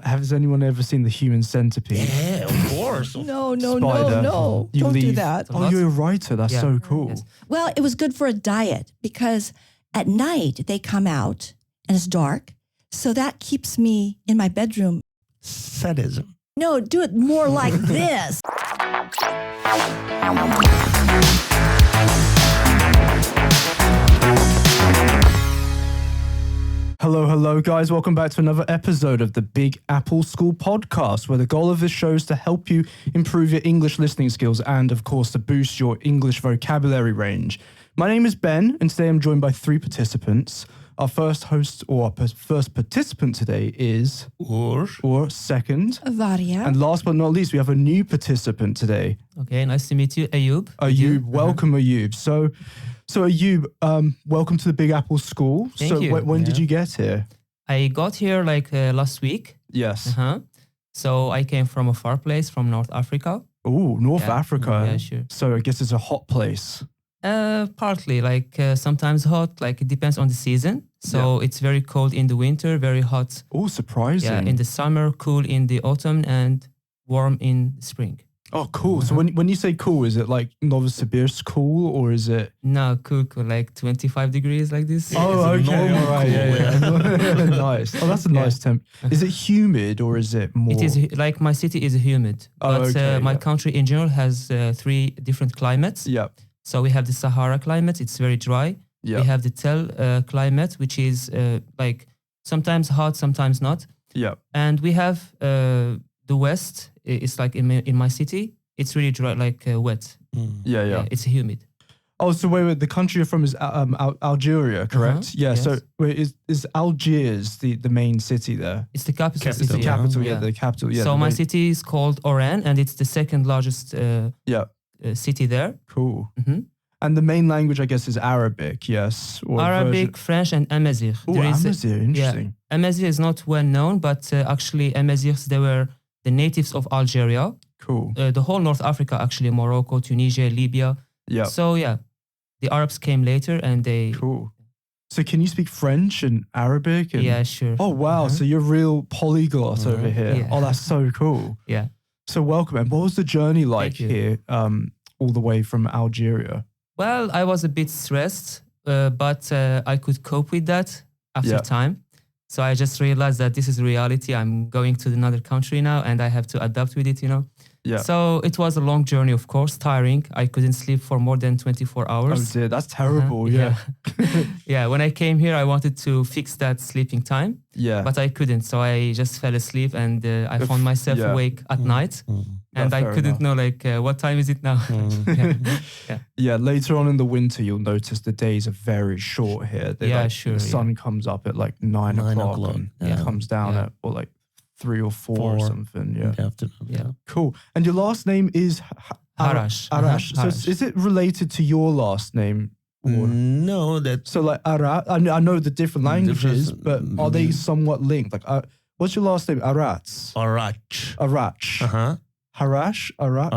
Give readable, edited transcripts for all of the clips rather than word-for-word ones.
Has anyone ever seen the human centipede? Yeah, of course. No. Spider. Don't do leave. that. Oh, you're a writer. That's so cool. Yes. Well, it was good for a diet because at night they come out and it's dark. So that keeps me in my bedroom. Sadism. No, do it more like this. Hello, guys. Welcome back to another episode of the Big Apple School Podcast, where the goal of this show is to help you improve your English listening skills and, of course, to boost your English vocabulary range. My name is Ben, and today I'm joined by three participants. Our first host or first participant today is Ugur. or second. Varya. And last but not least, we have a new participant today. Okay, nice to meet you, Ayoub. Ayoub, welcome, Ayoub. So Ayoub, welcome to the Big Apple School. Thank you. When did you get here? I got here last week. Yes. So I came from a far place from North Africa. Oh, North Africa. Yeah, sure. So I guess it's a hot place. Partly, sometimes hot, it depends on the season. So it's very cold in the winter, very hot. Oh, surprising. Yeah, in the summer, cool in the autumn, and warm in spring. Oh, cool. So when you say cool, is it like Novosibirsk cool or is it? No, cool, like 25 degrees like this. Oh, okay. normal All right. cool, Yeah. Nice. Oh, that's a nice temp. Is it humid or is it more? It is like my city is humid, but my country in general has three different climates. Yeah. So we have the Sahara climate, it's very dry. Yeah. We have the Tel climate, which is sometimes hot, sometimes not. Yeah. And we have the West, it's like in my city, it's really dry, wet. Yeah. It's humid. Oh, so wait, the country you're from is Algeria, correct? Yeah. Yes. So wait, is Algiers the main city there? It's the capital It's the city. capital, the capital. Yeah. So my city is called Oran, and it's the second largest city there. Cool. Mm-hmm. And the main language, I guess, is Arabic, yes? Or Arabic, French, and Amazigh. Oh, Amazigh, interesting. Yeah, Amazigh is not well known, but actually Amazighs, they were the natives of Algeria. Cool. The whole North Africa, actually, Morocco, Tunisia, Libya. Yeah. So the Arabs came later and they... Cool. So can you speak French and Arabic? And... Yeah, sure. Oh, wow. So you're a real polyglot over here. Yeah. Oh, that's so cool. Yeah. So welcome. And what was the journey like here all the way from Algeria? Well, I was a bit stressed, but I could cope with that after time. So I just realized that this is reality. I'm going to another country now and I have to adapt with it, Yeah. So it was a long journey, of course, tiring. I couldn't sleep for more than 24 hours. Oh dear, that's terrible. Yeah. Yeah, when I came here, I wanted to fix that sleeping time. Yeah. But I couldn't. So I just fell asleep and I found myself awake at night. And I couldn't know what time is it now? Yeah, later on in the winter, you'll notice the days are very short here. The sun comes up at 9 o'clock and it comes down at 3 or 4 or something. Yeah. Yeah. Cool. And your last name is Harash. Arash. So is it related to your last name? Or? No, that. So I know the different languages, but are they somewhat linked? What's your last name? Arach. Uh-huh. Harash? Arach.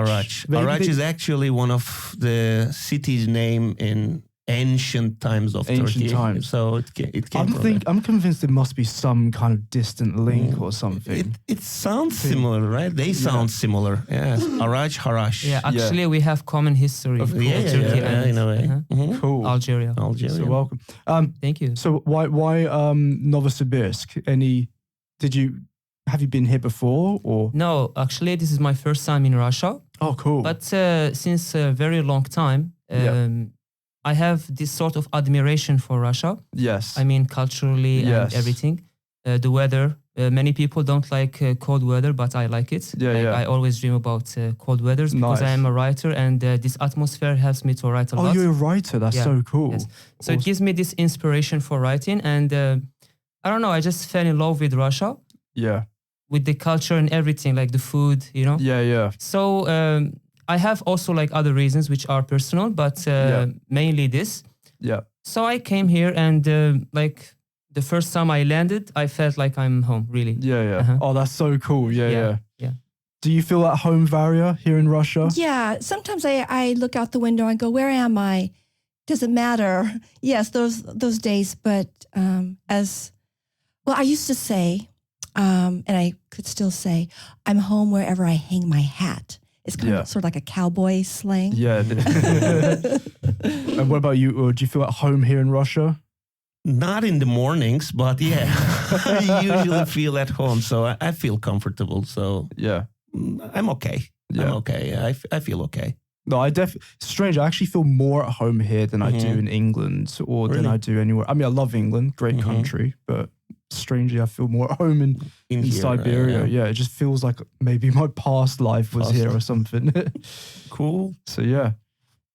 Arach is actually one of the cities' name in ancient times of Turkey. So it came from there. I'm convinced there must be some kind of distant link or something. It sounds similar, right? They sound similar. Yeah. Arach, Harash. Yeah, actually we have common history. Turkey and in a way. Cool. Algeria. So welcome. Thank you. So why Novosibirsk? Have you been here before or? No, actually this is my first time in Russia. Oh, cool. But since a very long time, I have this sort of admiration for Russia. Yes. I mean, culturally and everything. The weather. Many people don't like cold weather, but I like it. I always dream about cold weathers because I am a writer and this atmosphere helps me to write a lot. Oh, you're a writer. That's so cool. Yes. So it gives me this inspiration for writing. And I don't know, I just fell in love with Russia. Yeah. With the culture and everything, like the food, Yeah. So I have also other reasons which are personal, but mainly this. Yeah. So I came here and the first time I landed, I felt like I'm home, really. Yeah. Oh, that's so cool. Yeah. Do you feel at home, Varya, here in Russia? Yeah. Sometimes I look out the window and go, where am I? Does it matter? Yes, those days. But I used to say, And I could still say, I'm home wherever I hang my hat. It's kind of sort of like a cowboy slang. Yeah. And what about you? Do you feel at home here in Russia? Not in the mornings, but yeah, I usually feel at home. So I feel comfortable. So yeah, I'm okay. Yeah. I'm okay. I feel okay. No, strange. I actually feel more at home here than I do in England or than I do anywhere. I mean, I love England, great country, but strangely, I feel more at home in here, Siberia. Yeah, it just feels like maybe my past life was here or something. Cool. So yeah,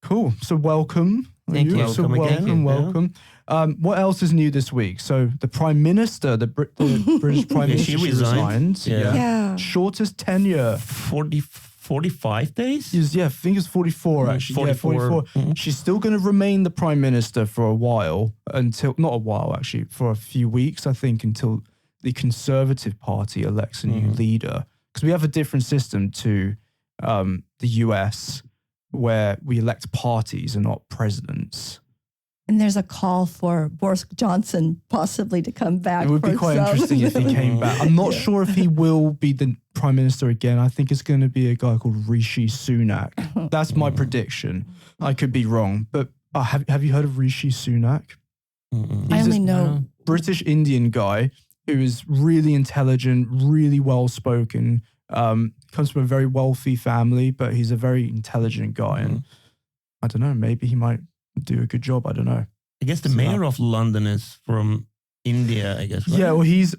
cool. So welcome. Thank you. So welcome. What else is new this week? So the Prime Minister, the British Prime Minister, she resigned. Yeah. Shortest tenure. 45 days? Yeah, I think it's 44 actually. 44. Yeah, 44. Mm-hmm. She's still going to remain the Prime Minister for a while not a while actually, for a few weeks, I think, until the Conservative Party elects a new leader. Because we have a different system to the US where we elect parties and not presidents. And there's a call for Boris Johnson possibly to come back. It would be quite interesting if he came back. I'm not sure if he will be the Prime Minister again. I think it's going to be a guy called Rishi Sunak. That's my prediction. I could be wrong. But have you heard of Rishi Sunak? I only know. British Indian guy who is really intelligent, really well-spoken, comes from a very wealthy family, but he's a very intelligent guy. And I don't know, maybe he might do a good job. I don't know. I guess the mayor of London is from India, I guess, right? Yeah, he's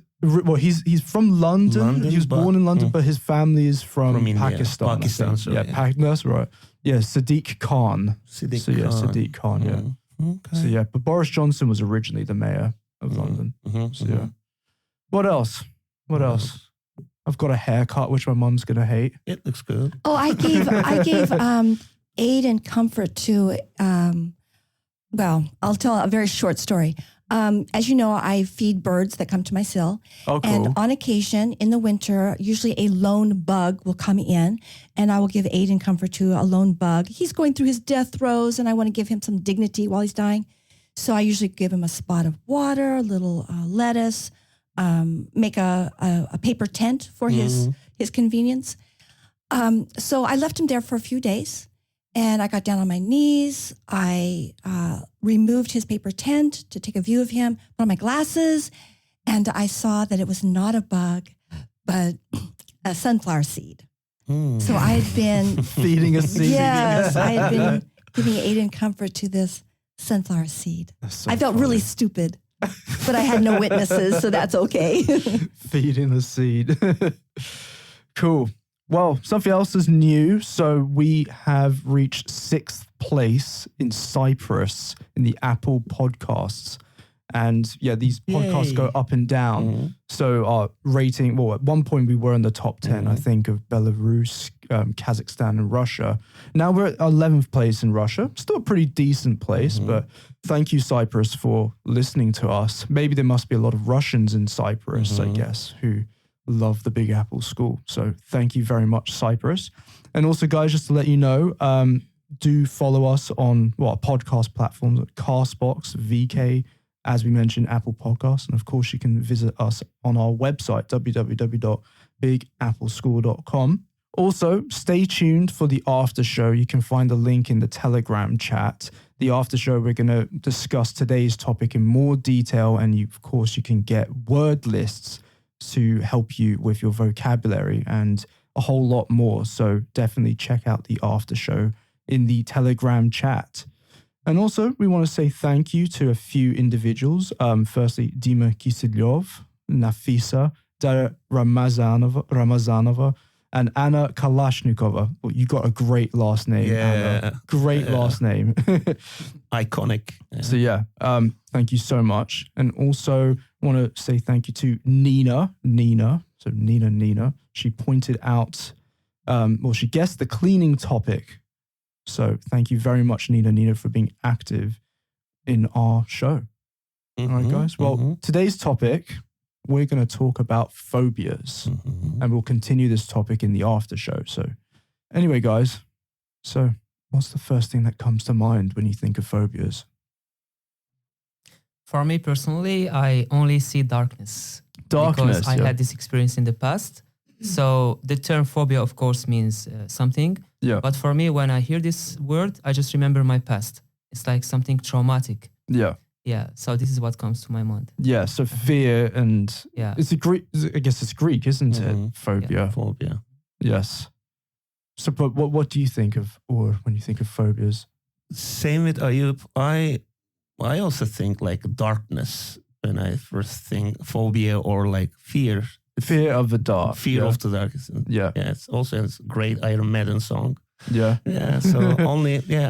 from London. He was born in London, but his family is from Pakistan. So, that's right. Yeah, Sadiq Khan. Sadiq Khan, yeah. Okay. So yeah, but Boris Johnson was originally the mayor of London. So yeah. What else? I've got a haircut, which my mum's going to hate. It looks good. Oh, I gave aid and comfort to, I'll tell a very short story. As you know, I feed birds that come to my sill. Oh, cool. And on occasion, in the winter, usually a lone bug will come in, and I will give aid and comfort to a lone bug. He's going through his death throes, and I want to give him some dignity while he's dying. So I usually give him a spot of water, a little lettuce, make a paper tent for his convenience. So I left him there for a few days, and I got down on my knees. I removed his paper tent to take a view of him, put on my glasses, and I saw that it was not a bug, but a sunflower seed. So I had been feeding a seed. Yes, I had been giving aid and comfort to this sunflower seed. So I felt really stupid, but I had no witnesses, so that's okay. Feeding the seed. Cool. Well, something else is new. So we have reached 6th place in Cyprus in the Apple podcasts. And yeah, these podcasts go up and down. So our rating, at one point we were in the top 10, I think, of Belarus, Kazakhstan and Russia. Now we're at 11th place in Russia. Still a pretty decent place, but thank you, Cyprus, for listening to us. Maybe there must be a lot of Russians in Cyprus, I guess, who love the Big Apple School. So thank you very much, Cyprus. And also, guys, just to let you know, do follow us on podcast platforms like Castbox, VK, as we mentioned, Apple Podcasts. And of course, you can visit us on our website, www.bigappleschool.com. Also, stay tuned for the after show. You can find the link in the Telegram chat. The after show, we're going to discuss today's topic in more detail. And of course, you can get word lists to help you with your vocabulary and a whole lot more. So definitely check out the after show in the Telegram chat. And also, we want to say thank you to a few individuals. Firstly, Dima Kisilyov, Nafisa, Dara Ramazanova, and Anna Kalashnikova. Well, you got a great last name, Anna. Great last name. Iconic. Yeah. So thank you so much. And also want to say thank you to Nina. So Nina. She pointed out, she guessed the cleaning topic. So thank you very much, Nina, for being active in our show. All right, guys. Well, today's topic, we're going to talk about phobias, and we'll continue this topic in the after show. So anyway, guys, so what's the first thing that comes to mind when you think of phobias? For me personally, I only see darkness. Darkness. Because I had this experience in the past. So the term phobia, of course, means something. Yeah. But for me, when I hear this word, I just remember my past. It's like something traumatic. Yeah. Yeah. So this is what comes to my mind. Yeah. So fear and it's a Greek. I guess it's Greek, isn't it? Phobia. Yeah, phobia. Yes. So, but what do you think of, or when you think of phobias? Same with Ayoub. I also think like darkness when I first think phobia or like fear. Fear of the dark. Fear of the dark. Yeah. Yeah. It's also a great Iron Maiden song. Yeah. Yeah. So I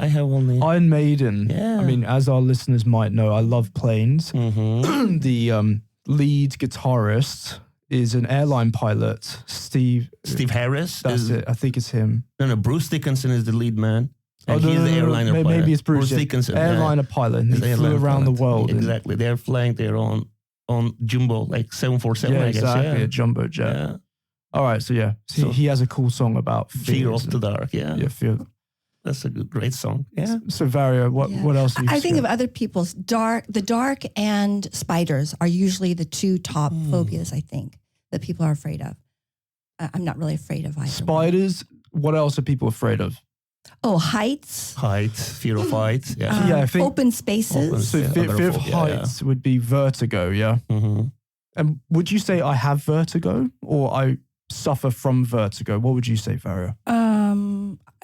have only Iron Maiden. Yeah. I mean, as our listeners might know, I love planes. Mm-hmm. The lead guitarist is an airline pilot, Steve Harris. That's it. I think it's him. No, Bruce Dickinson is the lead man. And no, he's the airliner pilot. Maybe it's Bruce Dickinson. Airliner pilot. And he flew around the world. Exactly. They're flying their own on jumbo, like 747, I guess. Exactly. Yeah. A jumbo jet. Yeah. All right. So, So he has a cool song about fear of the dark. Yeah. Yeah, fear. That's a great song. Yeah. So, Varya, what else? I think of other people's the dark and spiders are usually the two top phobias, I think, that people are afraid of. I'm not really afraid of either. Spiders. What else are people afraid of? Oh, heights. Fear of heights. Yeah. I think open spaces. So fear of heights would be vertigo. Yeah. Mm-hmm. And would you say I have vertigo or I suffer from vertigo? What would you say, Varya?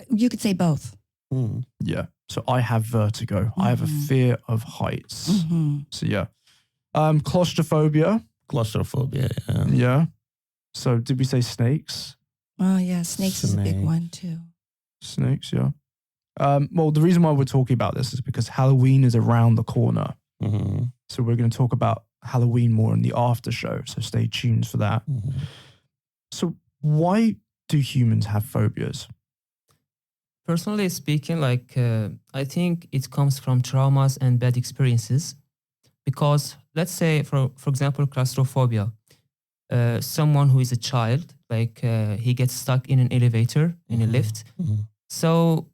You could say both. Mm. Yeah. So I have vertigo. I have a fear of heights. So yeah. Claustrophobia. Claustrophobia. Yeah. Yeah. So did we say snakes? Oh yeah, snakes is a big one too. Snakes, yeah. Well, the reason why we're talking about this is because Halloween is around the corner. Mm-hmm. So we're going to talk about Halloween more in the after show. So stay tuned for that. Mm-hmm. So why do humans have phobias? Personally speaking, I think it comes from traumas and bad experiences. Because let's say, for example, claustrophobia. Someone who is a child, he gets stuck in an elevator, in a lift. Mm-hmm. So,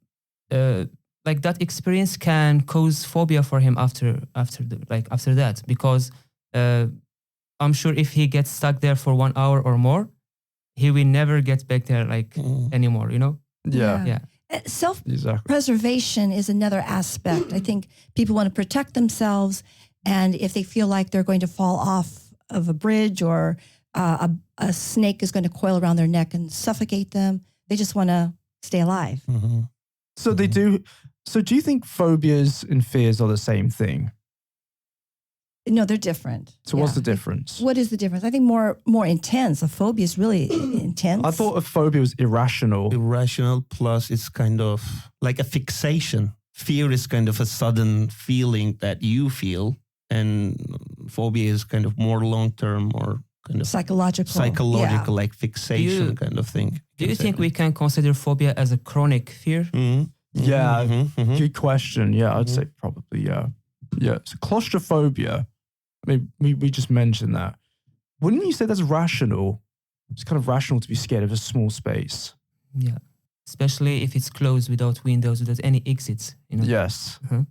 that experience can cause phobia for him after that, because I'm sure if he gets stuck there for 1 hour or more, he will never get back there anymore. You know? Yeah. Self-preservation is another aspect. I think people want to protect themselves, and if they feel like they're going to fall off of a bridge or a snake is going to coil around their neck and suffocate them, they just want to stay alive. Mm-hmm. So they do. So do you think phobias and fears are the same thing? No, they're different. So what's the difference? What is the difference? I think more intense. A phobia is really intense. I thought a phobia was irrational. Irrational, plus it's kind of like a fixation. Fear is kind of a sudden feeling that you feel, and phobia is kind of more long-term or kind of psychological, like fixation kind of thing. Do you think we can consider phobia as a chronic fear? Mm-hmm. Yeah, good question. Yeah, I'd Mm-hmm. say probably, yeah. Yeah, so claustrophobia, I mean, we just mentioned that. Wouldn't you say that's rational? It's kind of rational to be scared of a small space. Yeah, especially if it's closed without windows, without any exits. You know? Yes. Uh-huh.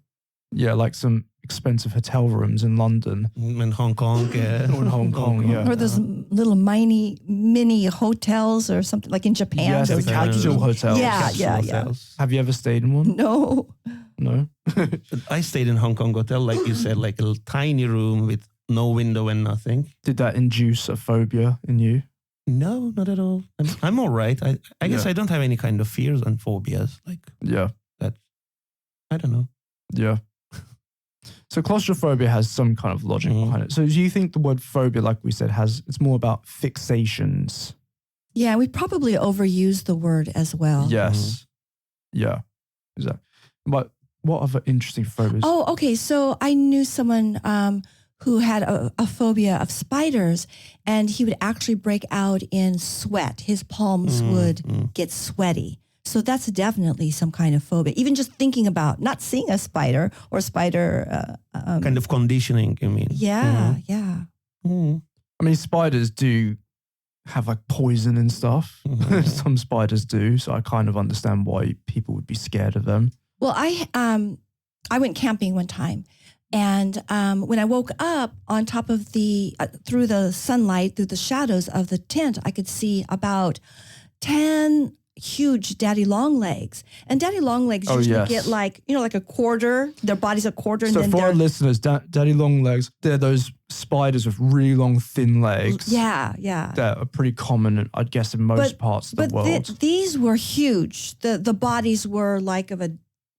Yeah, like some expensive hotel rooms in London. In Hong Kong, yeah. Or in Hong Kong, yeah. Or those little mini hotels or something like in Japan. Yes, the capsule hotels. Yeah. Have you ever stayed in one? No. No? I stayed in Hong Kong hotel, like you said, like a tiny room with no window and nothing. Did that induce a phobia in you? No, not at all. I'm all right. I guess I don't have any kind of fears and phobias. Yeah. I don't know. Yeah. So claustrophobia has some kind of logic behind it. So do you think the word phobia, like we said, it's more about fixations? Yeah, we probably overuse the word as well. Yes. Yeah. Exactly. But what other interesting phobias? Oh, okay. So I knew someone who had a phobia of spiders, and he would actually break out in sweat. His palms would get sweaty. So that's definitely some kind of phobia. Even just thinking about not seeing a spider or spider. Kind of conditioning, you mean? Yeah. I mean, spiders do have like poison and stuff. Some spiders do. So I kind of understand why people would be scared of them. Well, I went camping one time And when I woke up on top of through the sunlight, through the shadows of the tent, I could see about 10 huge daddy long legs. And daddy long legs usually get like a quarter, their body's a quarter. So and then for our listeners, daddy long legs, they're those spiders with really long, thin legs. Yeah. That are pretty common, I'd guess, in most parts of the world. But these were huge. The bodies were like of a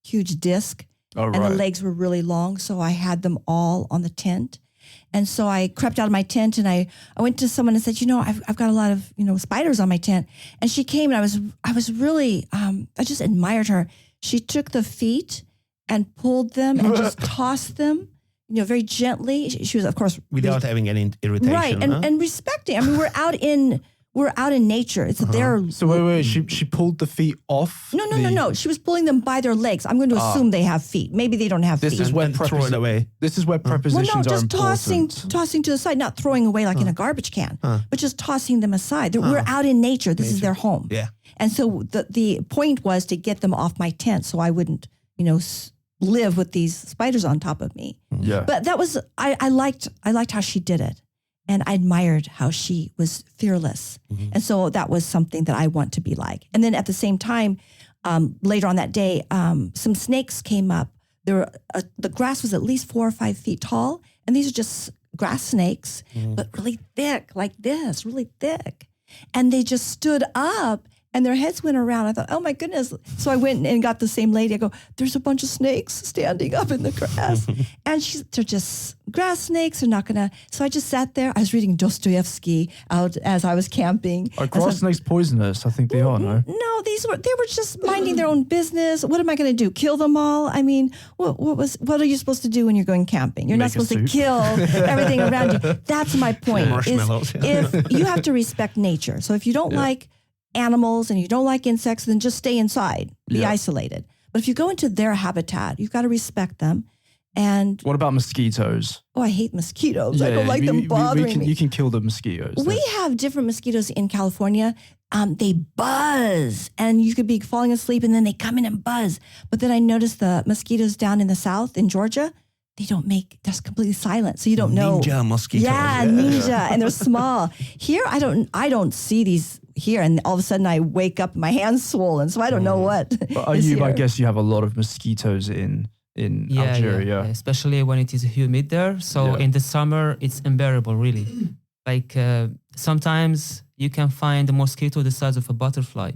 huge disc. And the legs were really long. So I had them all on the tent. And so I crept out of my tent and I went to someone and said, I've got a lot of, spiders on my tent. And she came and I was really, I just admired her. She took the feet and pulled them and just tossed them, very gently. She was, of course. Without having any irritation. Right. And respecting. I mean, we're out in nature. It's their. So wait. She pulled the feet off? No. She was pulling them by their legs. I'm going to assume they have feet. Maybe they don't have feet. This is where throw it away. This is where prepositions are important. Just tossing to the side, not throwing away like in a garbage can, but just tossing them aside. We're out in nature. This is their home. Yeah. And so the point was to get them off my tent so I wouldn't, live with these spiders on top of me. Yeah. But that was I liked how she did it. And I admired how she was fearless. Mm-hmm. And so that was something that I want to be like. And then at the same time, later on that day, some snakes came up. The grass was at least 4 or 5 feet tall. And these are just grass snakes, but really thick, like this, really thick. And they just stood up and their heads went around. I thought, oh my goodness. So I went and got the same lady. I go, there's a bunch of snakes standing up in the grass. And they're just grass snakes. They're not going to. So I just sat there. I was reading Dostoevsky out as I was camping. Are grass snakes poisonous? I think they are, no? No, they were just minding their own business. What am I going to do? Kill them all? I mean, what are you supposed to do when you're going camping? You're not supposed to kill everything around you. That's my point. Marshmallows. If you have to respect nature. So if you don't like animals and you don't like insects, then just stay inside, be isolated. But if you go into their habitat, you've got to respect them. And what about mosquitoes? Oh, I hate mosquitoes. I don't like them bothering me. You can kill the mosquitoes. We have different mosquitoes in California. They buzz and you could be falling asleep and then they come in and buzz. But then I noticed the mosquitoes down in the south in Georgia, they're completely silent. So you don't know. Ninja mosquitoes. Yeah, ninja. And they're small. Here, I don't see these here. And all of a sudden I wake up, my hand's swollen. So I don't know what. But Ayoub, I guess you have a lot of mosquitoes in Algeria. Yeah, especially when it is humid there. So in the summer, it's unbearable, really. Like sometimes you can find a mosquito the size of a butterfly.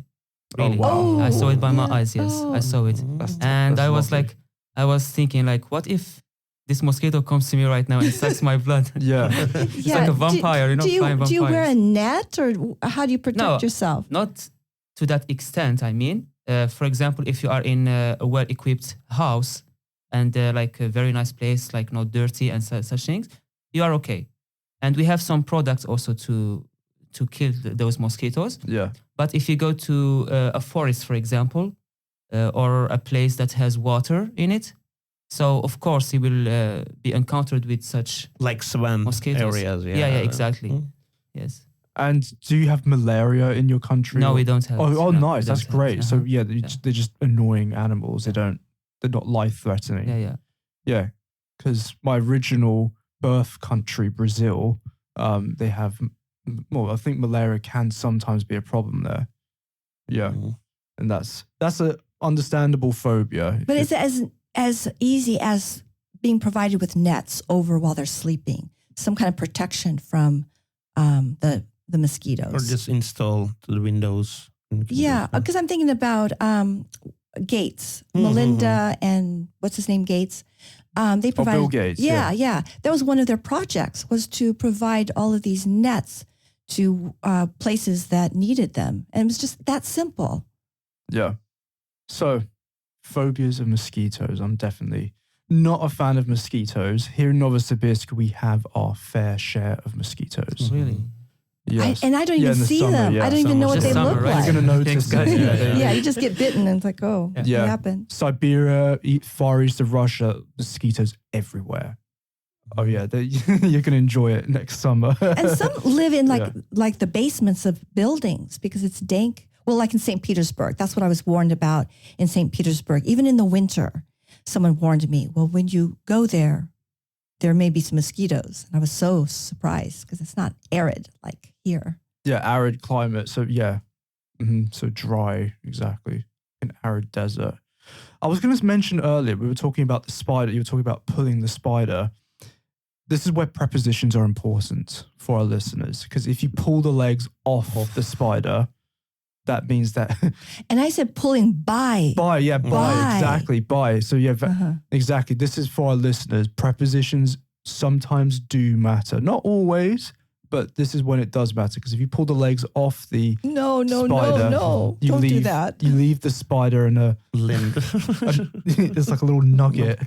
Really. Oh, wow. I saw it by my eyes, yes. I saw it. And I was lovely. I was thinking what if this mosquito comes to me right now and sucks my blood? Yeah. It's like a vampire, flying vampires. Do you wear a net or how do you protect yourself? Not to that extent, I mean. For example, if you are in a well-equipped house and like a very nice place, like not dirty and such things, you are okay. And we have some products also to kill those mosquitoes. Yeah. But if you go to a forest, for example, or a place that has water in it, so of course you will be encountered with such like swamp mosquitoes. Areas. Yeah, exactly. Yes. And do you have malaria in your country? No, we don't have. Oh, no, nice. That's great. So they're just annoying animals. They're not life-threatening. Yeah. Because my original birth country, Brazil, they have. Well, I think malaria can sometimes be a problem there. Yeah, and that's a understandable phobia. But is it as easy as being provided with nets over while they're sleeping, some kind of protection from the mosquitoes, or just install to the windows? Yeah, because I'm thinking about Gates, Melinda, and what's his name, Gates. They provided Bill Gates. Yeah. That was one of their projects, was to provide all of these nets to places that needed them, and it was just that simple. Yeah. So, phobias of mosquitoes. I'm definitely not a fan of mosquitoes. Here in Novosibirsk, we have our fair share of mosquitoes. Really? Yes. I don't even see them. I don't even know what they look like. You're going to notice it. Yeah, you just get bitten and it's like, what happened? Siberia, Far East of Russia, mosquitoes everywhere. Oh yeah, you're going to enjoy it next summer. And some live in like the basements of buildings because it's dank. Well, like in St. Petersburg, that's what I was warned about in St. Petersburg. Even in the winter, someone warned me, well, when you go there, there may be some mosquitoes. And I was so surprised because it's not arid like here. Yeah, arid climate. So yeah, so dry, exactly. An arid desert. I was going to mention earlier, we were talking about the spider. You were talking about pulling the spider. This is where prepositions are important for our listeners, because if you pull the legs off the spider, that means that... And I said pulling by. By, exactly, by. So yeah, exactly. This is for our listeners. Prepositions sometimes do matter. Not always, but this is when it does matter, because if you pull the legs off the spider... No. Don't do that. You leave the spider in a... limb. It's like a little nugget.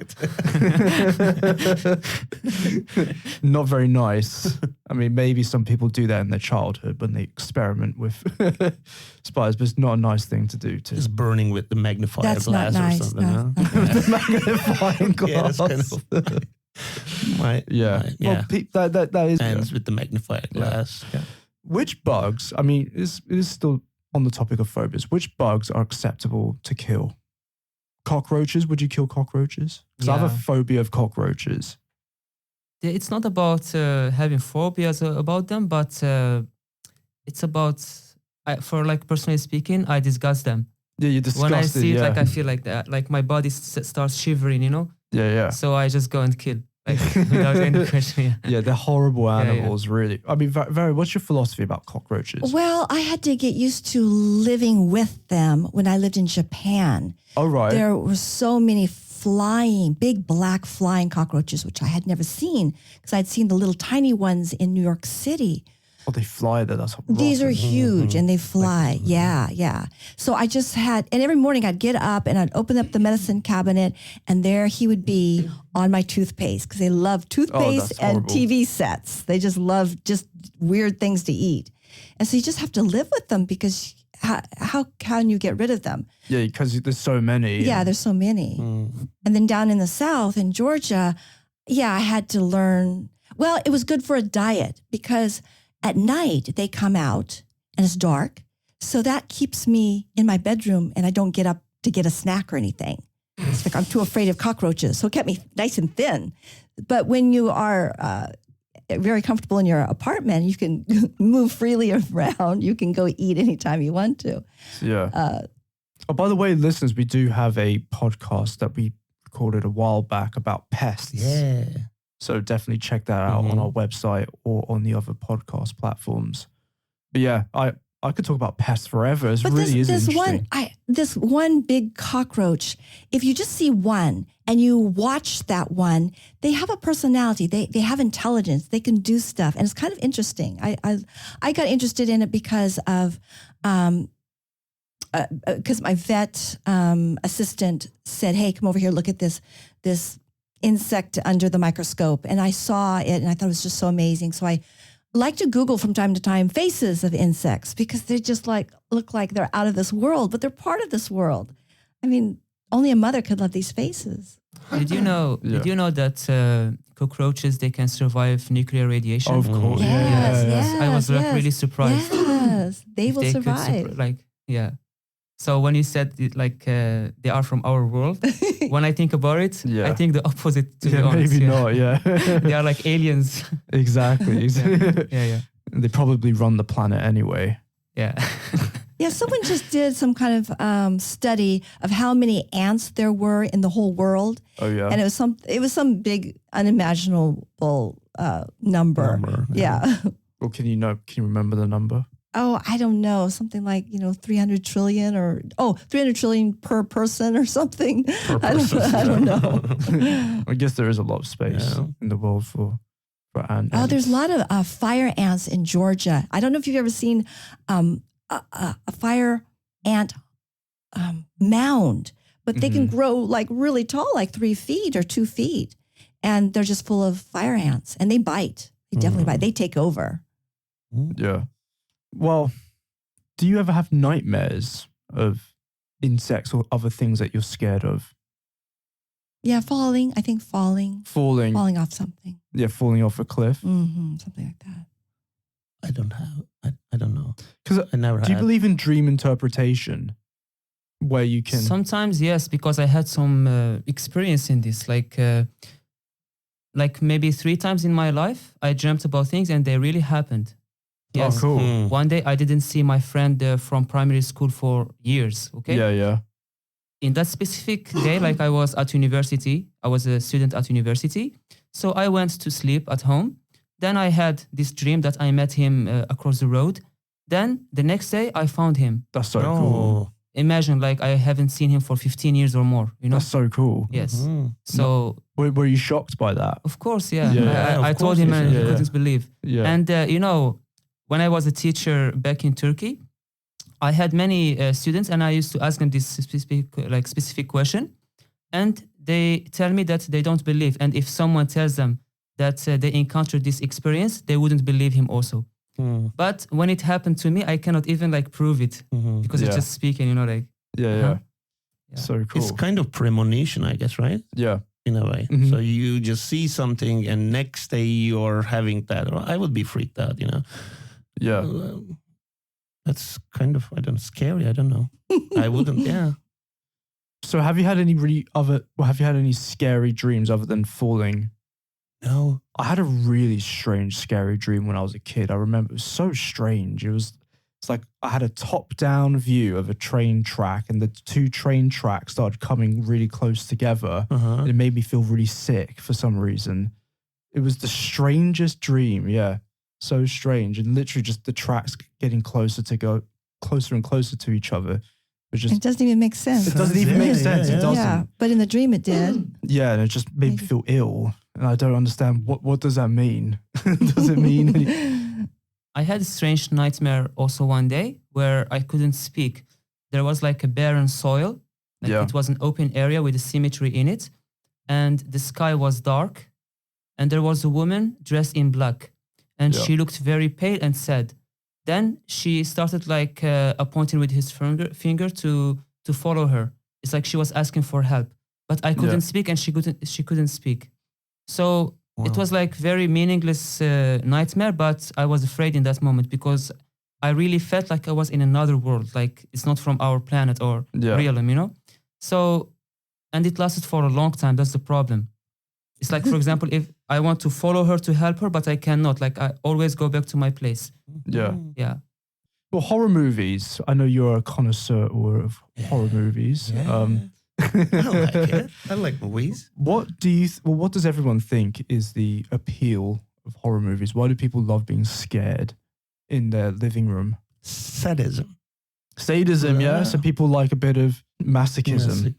Not very nice. I mean, maybe some people do that in their childhood when they experiment with spiders, but it's not a nice thing to do. It's burning with the magnifier That's glass not nice. or something. No. The magnifying glass. Yeah, it's kind of... Well, that is ends with the magnifier glass. Yeah. Which bugs, I mean, it is still on the topic of phobias, which bugs are acceptable to kill? Cockroaches, would you kill cockroaches? Because I have a phobia of cockroaches. It's not about having phobias about them, but it's about, for like personally speaking, I disgust them. Yeah, you're disgusted. When I see it, like I feel like that, like my body starts shivering, you know? Yeah. So I just go and kill, like without any question. Yeah, they're horrible animals, really. I mean, Varya, what's your philosophy about cockroaches? Well, I had to get used to living with them when I lived in Japan. Oh, right. There were so many big black flying cockroaches, which I had never seen because I'd seen the little tiny ones in New York City. Oh, they fly there. That's These are huge and they fly. Yeah. So I just and every morning I'd get up and I'd open up the medicine cabinet and there he would be on my toothpaste because they love toothpaste and TV sets. They just love just weird things to eat. And so you just have to live with them because how can you get rid of them? Yeah, because there's so many. Yeah, there's so many. And then down in the South, in Georgia, I had to learn. Well, it was good for a diet because at night they come out and it's dark. So that keeps me in my bedroom and I don't get up to get a snack or anything. It's like I'm too afraid of cockroaches. So it kept me nice and thin. But when you are very comfortable in your apartment, you can move freely around. You can go eat anytime you want to. Yeah. By the way, listeners, we do have a podcast that we recorded a while back about pests. Yeah. So definitely check that out on our website or on the other podcast platforms. But yeah, I could talk about pests forever. It really is interesting. This one big cockroach, if you just see one and you watch that one, they have a personality. They have intelligence. They can do stuff. And it's kind of interesting. I got interested in it because of because my vet assistant said, hey, come over here, look at this insect under the microscope. And I saw it and I thought it was just so amazing. So I like to Google from time to time faces of insects because they just look like they're out of this world, but they're part of this world. I mean, only a mother could love these faces. Did you know that cockroaches, they can survive nuclear radiation? Of course. Yes. I was really surprised. Yes, they will survive. So when you said they are from our world, when I think about it, I think the opposite, to be honest. Maybe not, They are like aliens. Exactly. Yeah. They probably run the planet anyway. Yeah. Yeah, someone just did some kind of study of how many ants there were in the whole world. Oh yeah. And it was some big unimaginable number. Yeah. Well, can you remember the number? Oh, I don't know. Something like, 300 trillion 300 trillion per person or something. I don't know. I guess there is a lot of space in the world for ants. Oh, there's a lot of fire ants in Georgia. I don't know if you've ever seen a fire ant mound, but they can grow like really tall, like 3 feet or 2 feet. And they're just full of fire ants and they bite. They definitely bite. They take over. Yeah. Well, do you ever have nightmares of insects or other things that you're scared of? Yeah, falling. I think falling off something. Yeah, falling off a cliff. Something like that. I don't know. Because I never. Do you believe in dream interpretation, where you can? Sometimes yes, because I had some experience in this. Like like maybe 3 times in my life, I dreamt about things and they really happened. Yes. Oh, cool. One day I didn't see my friend from primary school for years. Okay. Yeah. In that specific day, like I was at university, I was a student at university. So I went to sleep at home. Then I had this dream that I met him across the road. Then the next day I found him. That's so cool. Imagine, like I haven't seen him for 15 years or more, you know? That's so cool. Yes. Mm-hmm. So... Were you shocked by that? Of course, yeah. I of told course him and he should. couldn't believe. Yeah. And, you know, when I was a teacher back in Turkey, I had many students and I used to ask them this specific question. And they tell me that they don't believe. And if someone tells them that they encountered this experience, they wouldn't believe him also. But when it happened to me, I cannot even like prove it because it's just speaking, you know, like. Yeah. So cool. It's kind of premonition, I guess, right? Yeah. In a way. Mm-hmm. So you just see something and next day you're having that. Or I would be freaked out, you know? Yeah. That's kind of, scary. I don't know. I wouldn't, yeah. So have you had any scary dreams other than falling? No. I had a really strange, scary dream when I was a kid. I remember it was so strange. It's like I had a top-down view of a train track and the 2 train tracks started coming really close together. And it made me feel really sick for some reason. It was the strangest dream, yeah. So strange. And literally just the tracks getting closer and closer to each other. It doesn't even make sense. It doesn't even make sense. It doesn't. Yeah, but in the dream it did. Yeah, and it just made me feel ill. And I don't understand what does that mean? Does it mean I had a strange nightmare also one day where I couldn't speak. There was like a barren soil. It was an open area with a symmetry in it. And the sky was dark. And there was a woman dressed in black. And she looked very pale and sad. Then she started like pointing with his finger to follow her. It's like she was asking for help. But I couldn't speak and she couldn't speak. So it was like very meaningless nightmare, but I was afraid in that moment because I really felt like I was in another world, like it's not from our planet or realm, you know? So, and it lasted for a long time. That's the problem. It's like, for example, if I want to follow her to help her, but I cannot, like I always go back to my place. Yeah. Well, horror movies, I know you're a connoisseur of horror movies. Yeah. I like it. I like movies. What does everyone think is the appeal of horror movies? Why do people love being scared in their living room? Sadism, yeah. So people like a bit of masochism.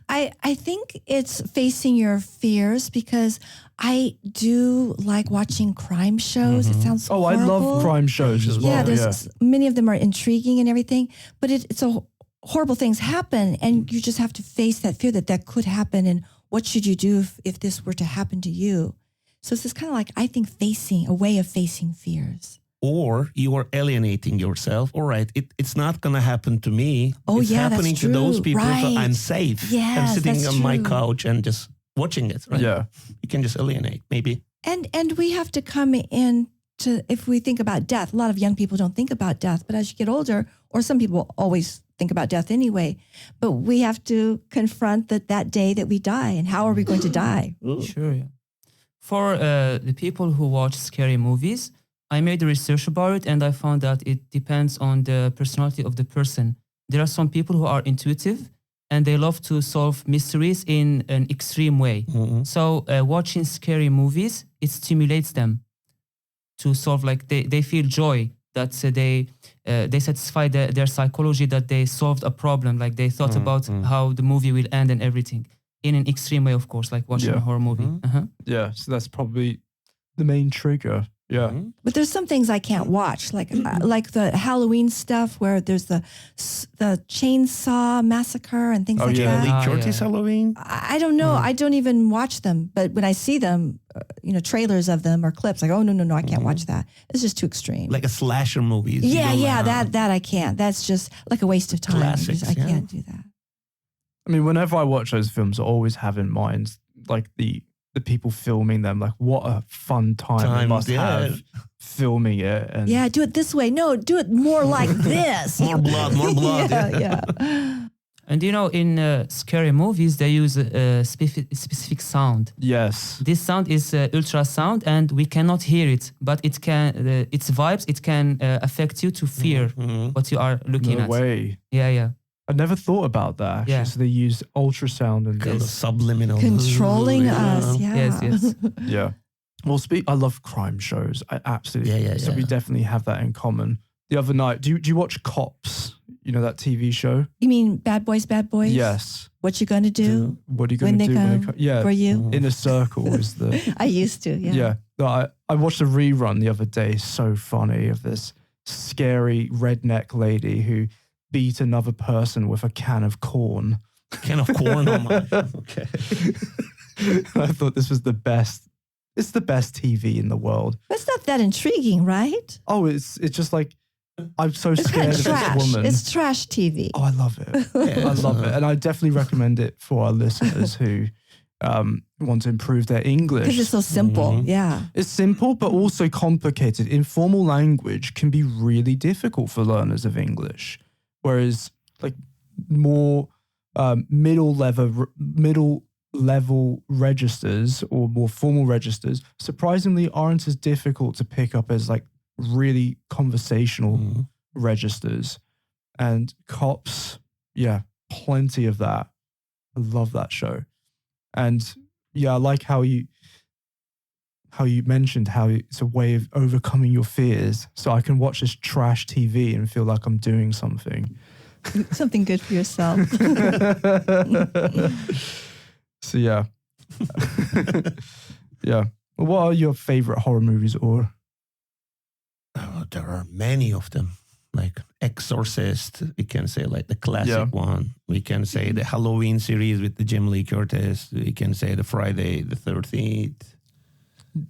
I think it's facing your fears because I do like watching crime shows. It sounds horrible. I love crime shows as well. Yeah, many of them are intriguing and everything, but it's a horrible things happen and you just have to face that fear that could happen and what should you do if this were to happen to you. So it's just kind of like, I think, a way of facing fears. Or you are alienating yourself. All right, it's not going to happen to me. Oh, it's yeah, happening that's true. to those people, right. so I'm safe. Yes, I'm sitting that's on my true. couch and just watching it. Right? Yeah. You can just alienate, maybe. And we have to come in to, if we think about death, a lot of young people don't think about death, but as you get older, or some people always think about death anyway, but we have to confront that day that we die and how are we going to die? Sure, yeah. For the people who watch scary movies, I made research about it and I found that it depends on the personality of the person. There are some people who are intuitive and they love to solve mysteries in an extreme way. So watching scary movies, it stimulates them to solve, like they feel joy that they satisfy their psychology, that they solved a problem, like they thought about how the movie will end and everything in an extreme way, of course, like watching a horror movie. Yeah, so that's probably the main trigger. Yeah. But there's some things I can't watch, like the Halloween stuff where there's the chainsaw massacre and things like that. Lee Curtis Halloween? I don't know. I don't even watch them. But when I see them, trailers of them or clips, like, oh, no, I can't watch that. It's just too extreme. Like a slasher movie. That I can't. That's just like a waste of time. Classics, I can't do that. I mean, whenever I watch those films, I always have in mind, like, the people filming them, like what a fun time they must have filming it. And do it this way. No, do it more like this. More blood. Yeah. And in scary movies, they use a specific sound. Yes. This sound is ultrasound, and we cannot hear it, but it can. Its vibes. It can affect you to fear what you are looking at. No way. Yeah. I never thought about that. Actually. Yeah. So they use ultrasound and Kind of subliminal. Controlling us. Yeah. Yes. Yeah. Well, I love crime shows. I absolutely. Yeah. So we definitely have that in common. The other night, do you watch Cops? You know that TV show? You mean Bad Boys, Bad Boys? Yes. What you gonna do? What are you going to do when they come? Yeah. For you? In a Circle is the. I used to. Yeah. Yeah. No, I watched a rerun the other day. So funny, of this scary redneck lady who beat another person with a can of corn. Can of corn? Oh my. Okay. I thought this was the best. It's the best TV in the world. That's not that intriguing, right? Oh, it's just like, I'm so It's scared kind of of this trash. woman. It's trash TV. Oh, I love it. Yeah, I love it. And I definitely recommend it for our listeners who want to improve their English. Because it's so simple. Mhm. Yeah. It's simple, but also complicated. Informal language can be really difficult for learners of English, whereas like more middle level registers or more formal registers surprisingly aren't as difficult to pick up as like really conversational registers. And Cops, yeah, plenty of that. I love that show. And yeah, I like how you mentioned how it's a way of overcoming your fears. So I can watch this trash TV and feel like I'm doing something. Something good for yourself. So yeah. Yeah. Well, what are your favorite horror movies, or? Oh, there are many of them. Like Exorcist, we can say like the classic one. We can say the Halloween series with the Jamie Lee Curtis. We can say the Friday the 13th.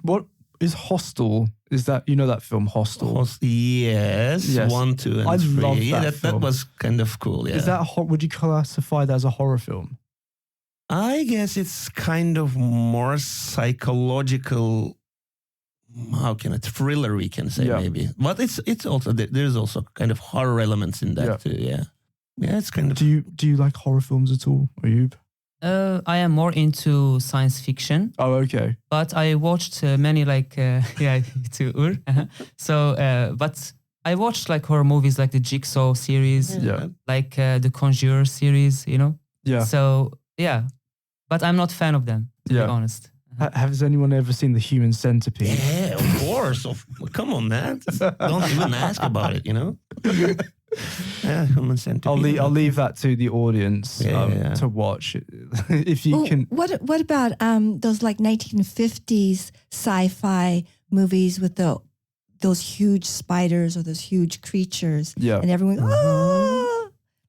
What is Hostel? Is that, that film Hostel? Yes, 1, 2, and 3. love that Yeah, that film. was kind of cool. Yeah. Is that would you classify that as a horror film? I guess it's kind of more psychological. How can it thriller? We can say maybe, but it's also there's also kind of horror elements in that too. Yeah, it's kind of. Do you like horror films at all, Ayoub? I am more into science fiction. Oh, okay. But I watched many to Ugur. So, but I watched like horror movies like the Jigsaw series, like the Conjure series. Yeah. So yeah, but I'm not a fan of them, to be honest. Has anyone ever seen The Human Centipede? Yeah, of course. Come on, man. Don't even ask about it. Yeah, Human Centipede. I'll leave that to the audience to watch. If you can. What about those like 1950s sci-fi movies with those huge spiders or those huge creatures? Yeah. And everyone,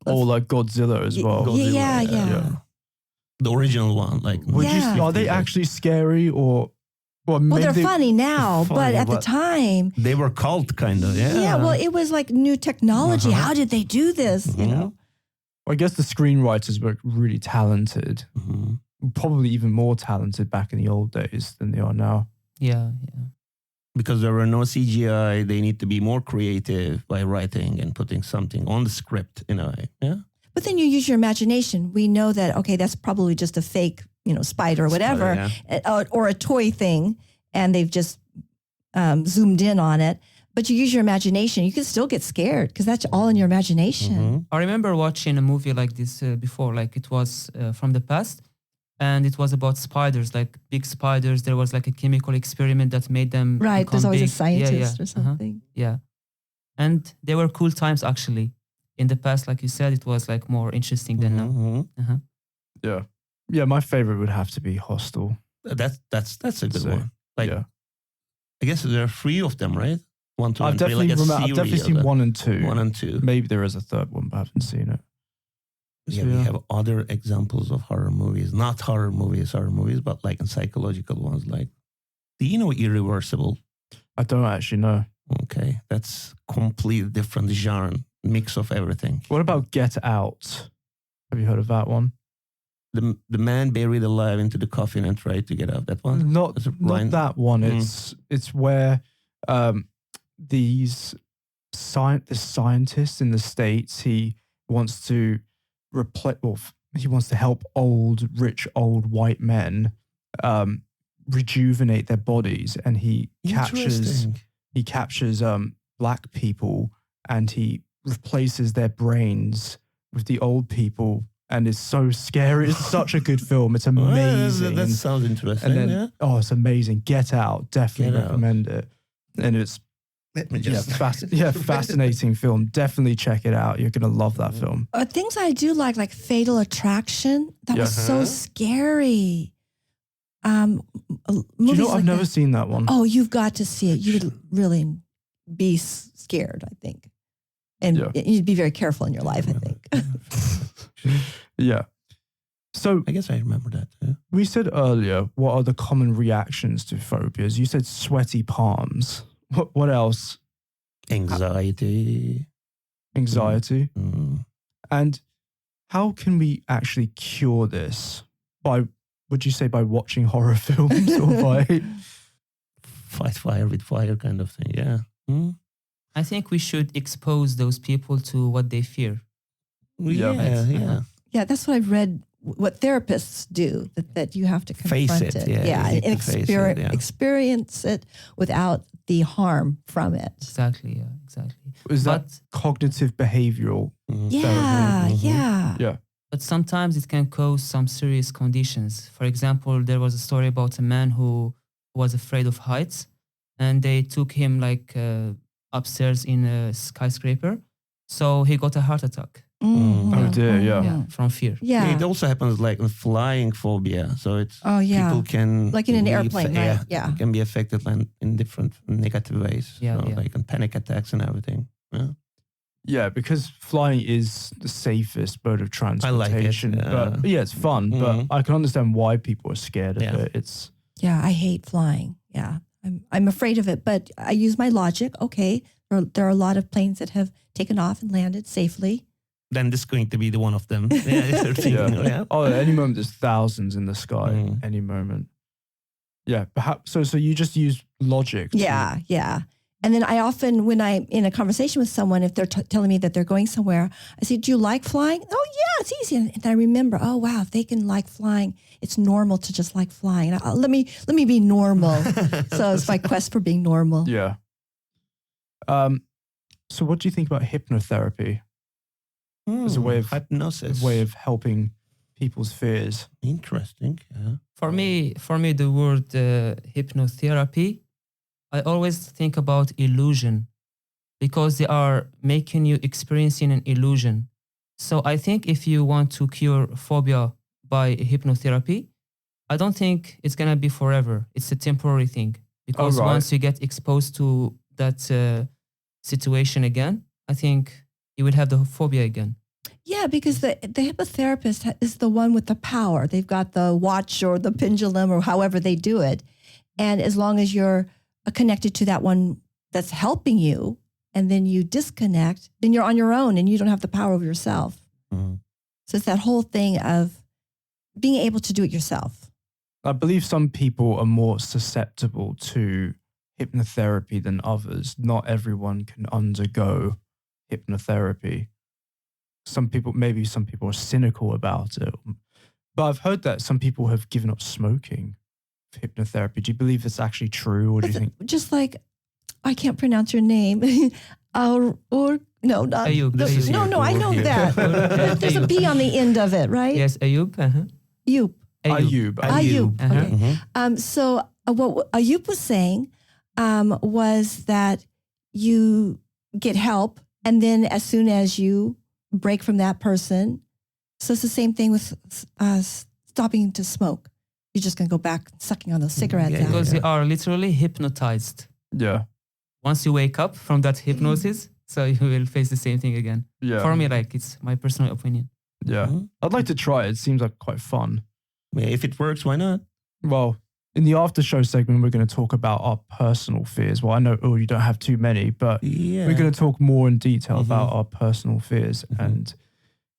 Or like Godzilla as well. Godzilla, yeah. The original one, like. Would you? Are they actually scary or? Well, they're funny now, but at the time they were cult, kind of. Yeah. Yeah. Well, it was like new technology. How did they do this? I guess the screenwriters were really talented. Probably even more talented back in the old days than they are now. Yeah. Because there were no CGI, they need to be more creative by writing and putting something on the script in a way. Yeah. But then you use your imagination. We know that, okay, that's probably just a fake, spider or whatever, or a toy thing, and they've just zoomed in on it. But you use your imagination. You can still get scared because that's all in your imagination. I remember watching a movie like this before, like it was from the past, and it was about spiders, like big spiders. There was like a chemical experiment that made them right. There's always big. A scientist or something. Yeah, and they were cool times actually. In the past, like you said, it was like more interesting than now. Yeah. My favorite would have to be Hostel. That's a good one. Like, I guess there are 3 of them, right? 1, 2, I've and 3. Like I've definitely seen 1 and 2. 1 and 2. Maybe there is a third one, but I haven't seen it. Yeah, we have other examples of horror movies, not horror movies, but like in psychological ones. Like, do you know Irreversible? I don't actually know. Okay, that's completely different genre, mix of everything. What about Get Out? Have you heard of that one? The man buried alive into the coffin and tried to get out. That one? Not that one. It's where this scientist in the States, he wants to he wants to help rich old white men rejuvenate their bodies, and he captures black people and he replaces their brains with the old people, and it's so scary. It's such a good film. It's amazing. That sounds interesting. And then, it's amazing. Get Out, definitely recommend it. And it's fascinating film. Definitely check it out. You're gonna love that film. Things I do like Fatal Attraction. That was so scary. Do you know, I've never seen that one. Oh, you've got to see it. You would really be scared, I think. And you'd be very careful in your life, I think. Yeah. So I guess I remember that. Yeah. We said earlier, what are the common reactions to phobias? You said sweaty palms. What else? Anxiety. And how can we actually cure this? Would you say by watching horror films or by fight fire with fire kind of thing? Yeah. I think we should expose those people to what they fear. Yeah, that's what I've read. What therapists do, that you have to confront it. And experience it without the harm from it. Exactly. Is that cognitive behavioral? Yeah. But sometimes it can cause some serious conditions. For example, there was a story about a man who was afraid of heights, and they took him upstairs in a skyscraper. So he got a heart attack. Oh dear, yeah. From fear. Yeah. It also happens in flying phobia. So it's people can in an airplane, right? It can be affected in different negative ways. Like in panic attacks and everything. Yeah, because flying is the safest mode of transportation. I like it. But it's fun. But I can understand why people are scared of it. I hate flying. Yeah, I'm afraid of it. But I use my logic. Okay, there are a lot of planes that have taken off and landed safely. Then this is going to be the one of them. Oh, at any moment there's thousands in the sky. Any moment. Yeah, perhaps. So you just use logic. Yeah. And then I often, when I'm in a conversation with someone, if they're telling me that they're going somewhere, I say, "Do you like flying?" "Oh yeah, it's easy." And I remember, oh wow, if they can like flying, it's normal to just like flying. Let me be normal. So it's my quest for being normal. Yeah. So what do you think about hypnotherapy? As a way of hypnosis, a way of helping people's fears. Interesting. Yeah. For me, the word hypnotherapy, I always think about illusion, because they are making you experiencing an illusion. So I think if you want to cure phobia by hypnotherapy, I don't think it's gonna be forever. It's a temporary thing, because once you get exposed to that situation again, I think you will have the phobia again. Yeah, because the hypnotherapist is the one with the power. They've got the watch or the pendulum or however they do it. And as long as you're connected to that one that's helping you, and then you disconnect, then you're on your own and you don't have the power over yourself. So it's that whole thing of being able to do it yourself. I believe some people are more susceptible to hypnotherapy than others. Not everyone can undergo hypnotherapy. Some people are cynical about it. But I've heard that some people have given up smoking for hypnotherapy. Do you believe that's actually true, or do you think? Just like, I can't pronounce your name. No, not Ayoub. No, I know that. There's a B on the end of it, right? Yes, Ayoub. Ayoub. Okay. So what Ayoub was saying was that you get help, and then as soon as you break from that person, so it's the same thing with stopping to smoke. You're just going to go back sucking on those cigarettes. Because you are literally hypnotized. Yeah. Once you wake up from that hypnosis, so you will face the same thing again. Yeah. For me, it's my personal opinion. Yeah. I'd like to try it. It seems like quite fun. Yeah, if it works, why not? Well, in the after show segment, we're going to talk about our personal fears. Well, I know, you don't have too many, but we're going to talk more in detail about our personal fears. And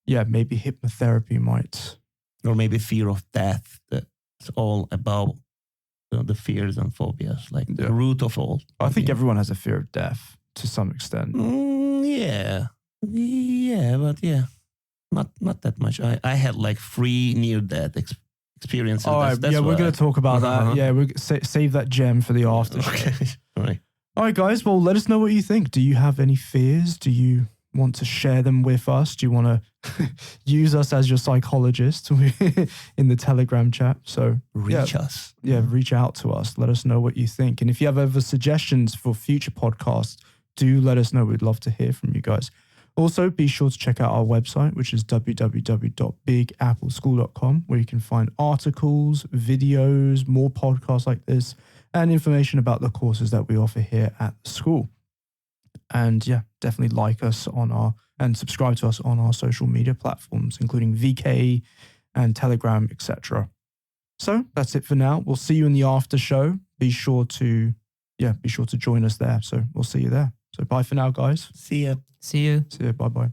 maybe hypnotherapy might. Or maybe fear of death. That's all about the fears and phobias, like the root of all. I think everyone has a fear of death to some extent. But Not that much. I had like 3 near-death experiences. All right, that's we're going to talk about that. Yeah, we'll save that gem for the after show. Okay. All right, guys. Well, let us know what you think. Do you have any fears? Do you want to share them with us? Do you want to use us as your psychologist in the Telegram chat? So reach us. Yeah, reach out to us. Let us know what you think. And if you have other suggestions for future podcasts, do let us know. We'd love to hear from you guys. Also, be sure to check out our website, which is www.BigAppleSchool.com, where you can find articles, videos, more podcasts like this, and information about the courses that we offer here at the school. And yeah, definitely like us and subscribe to us on our social media platforms, including VK and Telegram, etc. So that's it for now. We'll see you in the after show. Be sure to join us there. So we'll see you there. So bye for now, guys. See ya. See you. See you. Bye-bye.